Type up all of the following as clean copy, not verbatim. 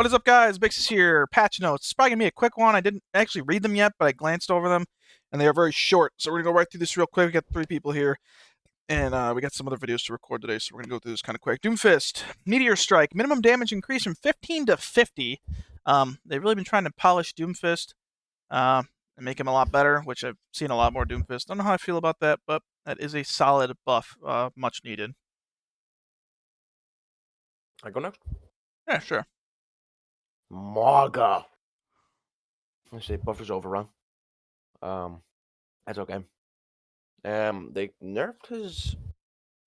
What is up, guys? Bixis here. Patch notes. It's probably gonna be a quick one. I didn't actually read them yet, but I glanced over them, and they are very short. So we're gonna go right through this real quick. We got 3 people here, and we got some other videos to record today, so we're gonna go through this kind of quick. Doomfist, Meteor Strike, minimum damage increase from 15 to 50. They've really been trying to polish Doomfist and make him a lot better, which I've seen a lot more Doomfist. Don't know how I feel about that, but that is a solid buff, much needed. I go next. Yeah, sure. Maga. I say buffer's overrun. That's okay. They nerfed his.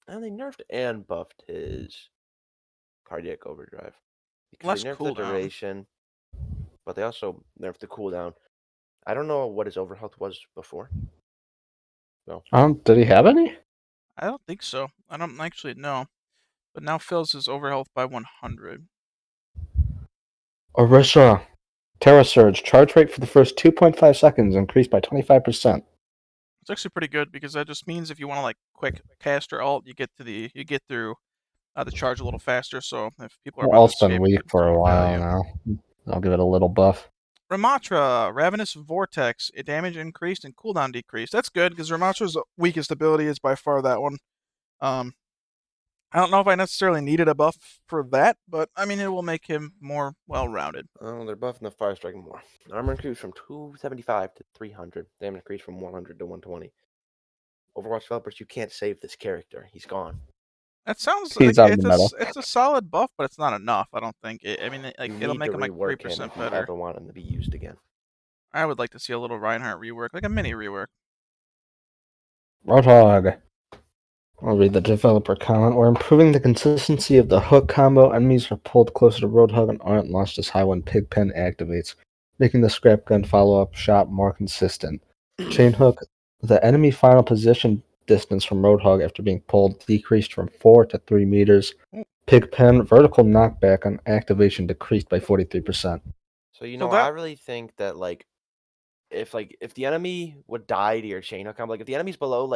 And they nerfed and buffed his cardiac overdrive because Less they nerfed the cooldown. duration, but they also nerfed the cooldown. I don't know what his overhealth was before. No. Did he have any? I don't think so. I don't actually know. But now fills his overhealth by 100. Orisa. Terra Surge. Charge rate for the first 2.5 seconds increased by 25%. It's actually pretty good because that just means if you want to like quick cast or alt, you get through the charge a little faster. So if people are about to Alt's been escape, weak it's for a more while value. now. I'll give it a little buff. Ramatra, Ravenous Vortex, damage increased and cooldown decreased. That's good because Ramatra's weakest ability is by far that one. I don't know if I necessarily needed a buff for that, but I mean it will make him more well-rounded. Oh, they're buffing the fire strike more. Armor increased from 275 to 300. Damage increased from 100 to 120. Overwatch developers, you can't save this character. He's gone. That sounds He's like out of the meta. it's a solid buff, but it's not enough. I don't think. Like You it'll need make to him like rework him 3% if you better. ever want him to be used again. I would like to see a little Reinhardt rework, like a mini rework. Roadhog. I'll read the developer comment. We're improving the consistency of the hook combo. Enemies are pulled closer to Roadhog and aren't launched as high when Pigpen activates, making the scrap gun follow-up shot more consistent. Chain hook. The enemy final position distance from Roadhog after being pulled decreased from 4 to 3 meters. Ooh. Pigpen vertical knockback on activation decreased by 43%. So So I that really think that if the enemy would die to your chain hook combo, if the enemy's below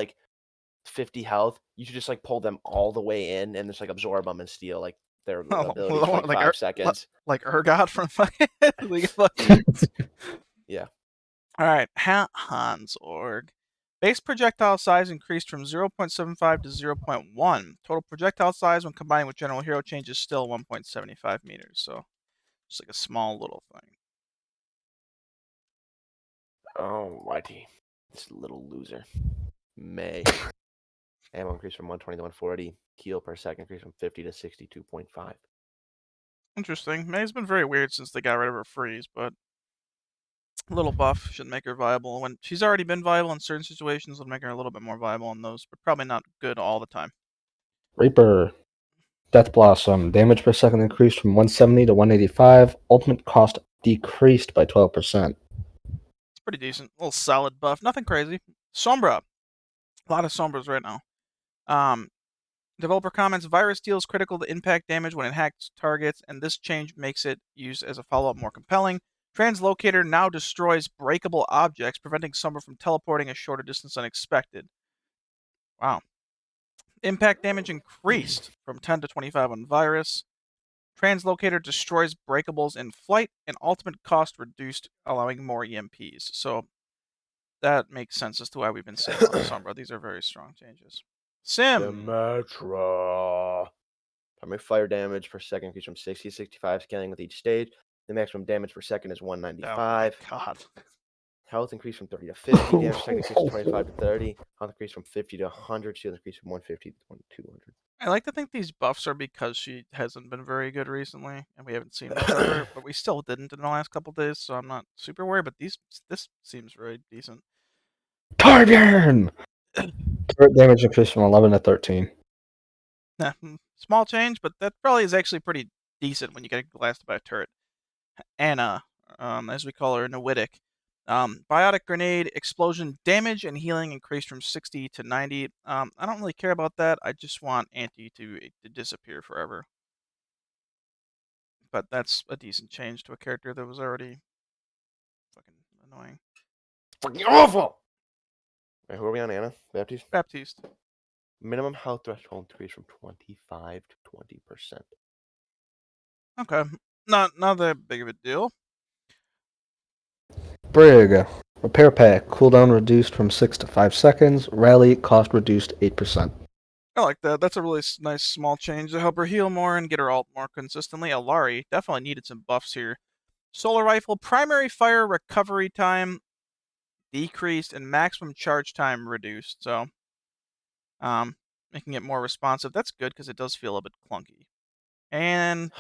50 health, you should just pull them all the way in and just absorb them and steal their abilities for 5 seconds. like Urgot from League of Legends. Yeah. All right, Hans Org. Base projectile size increased from 0.75 to 0.1. Total projectile size when combining with general hero change is still 1.75 meters. So just like a small little thing. Oh, righty. This little loser. May. Ammo increased from 120 to 140. Heal per second increased from 50 to 62.5. Interesting. May's been very weird since they got rid of her freeze, but a little buff should make her viable. When she's already been viable in certain situations, it'll make her a little bit more viable in those, but probably not good all the time. Reaper. Death Blossom. Damage per second increased from 170 to 185. Ultimate cost decreased by 12%. It's pretty decent. A little solid buff. Nothing crazy. Sombra. A lot of Sombras right now. Developer comments, virus deals critical to impact damage when it hacks targets, and this change makes it used as a follow-up more compelling. Translocator now destroys breakable objects, preventing Sombra from teleporting a shorter distance than expected. Wow. Impact damage increased from 10 to 25 on virus. Translocator destroys breakables in flight, and ultimate cost reduced, allowing more EMPs. So that makes sense as to why we've been saying a lot of Sombra. These are very strong changes. Sim. Symmetra. Primary fire damage per second increased from 60 to 65, scaling with each stage. The maximum damage per second is Oh my 195. god. Health increased from 30 to 50. Damage per second increased from 25 to 30. Health increased from 50 to 100. Shield increased from 150 to 200. I like to think these buffs are because she hasn't been very good recently, and we haven't seen much of her, but we still didn't in the last couple days, so I'm not super worried, but this seems very decent. Torbjorn! Turret damage increased from 11 to 13. Small change, but that probably is actually pretty decent when you get blasted by a turret. Anna, as we call her, Nowidic. Biotic grenade, explosion damage, and healing increased from 60 to 90. I don't really care about that. I just want Anti to disappear forever. But that's a decent change to a character that was already fucking annoying. Fucking awful! Wait, who are we on, Anna? Baptiste? Baptiste. Minimum health threshold increased from 25 to 20%. Okay. Not that big of a deal. Brig. Repair pack. Cooldown reduced from 6 to 5 seconds. Rally cost reduced 8%. I like that. That's a really nice small change to help her heal more and get her ult more consistently. Alari definitely needed some buffs here. Solar Rifle, primary fire recovery time decreased and maximum charge time reduced. So, making it more responsive. That's good because it does feel a bit clunky. And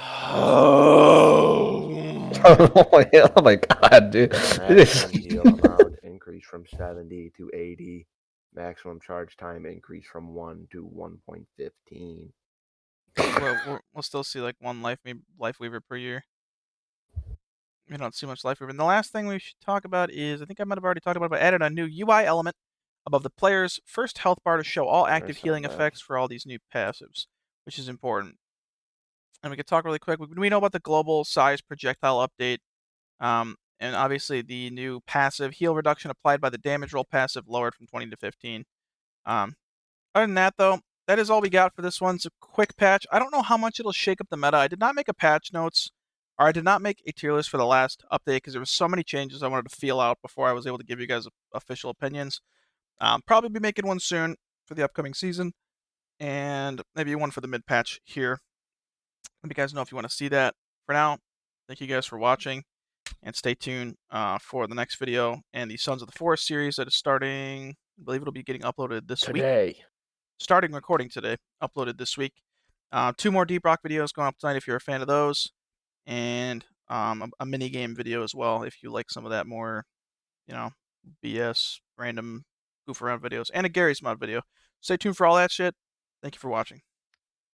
Oh my god, dude. Maximum heal amount increased from 70 to 80. Maximum charge time increased from 1 to 1.15. we'll still see like one life weaver per year. We don't see much life weaver. And the last thing we should talk about is I think I might have already talked about it, but added a new UI element above the player's first health bar to show all active healing effects for all these new passives, which is important. And we could talk really quick. We know about the global size projectile update, and obviously the new passive heal reduction applied by the damage roll passive lowered from 20 to 15. Other than that, though, that is all we got for this one. It's a quick patch. I don't know how much it'll shake up the meta. I did not make a patch notes, or I did not make a tier list for the last update because there was so many changes I wanted to feel out before I was able to give you guys official opinions. Probably be making one soon for the upcoming season, and maybe one for the mid patch here. Let me guys know if you want to see that. For now, thank you guys for watching, and stay tuned for the next video and the Sons of the Forest series that is starting. I believe it'll be getting uploaded this week. Today. Starting recording today, uploaded this week. 2 more Deep Rock videos going up tonight if you're a fan of those, and a mini game video as well if you like some of that more, BS, random goof around videos, and a Gary's mod video. Stay tuned for all that shit. Thank you for watching.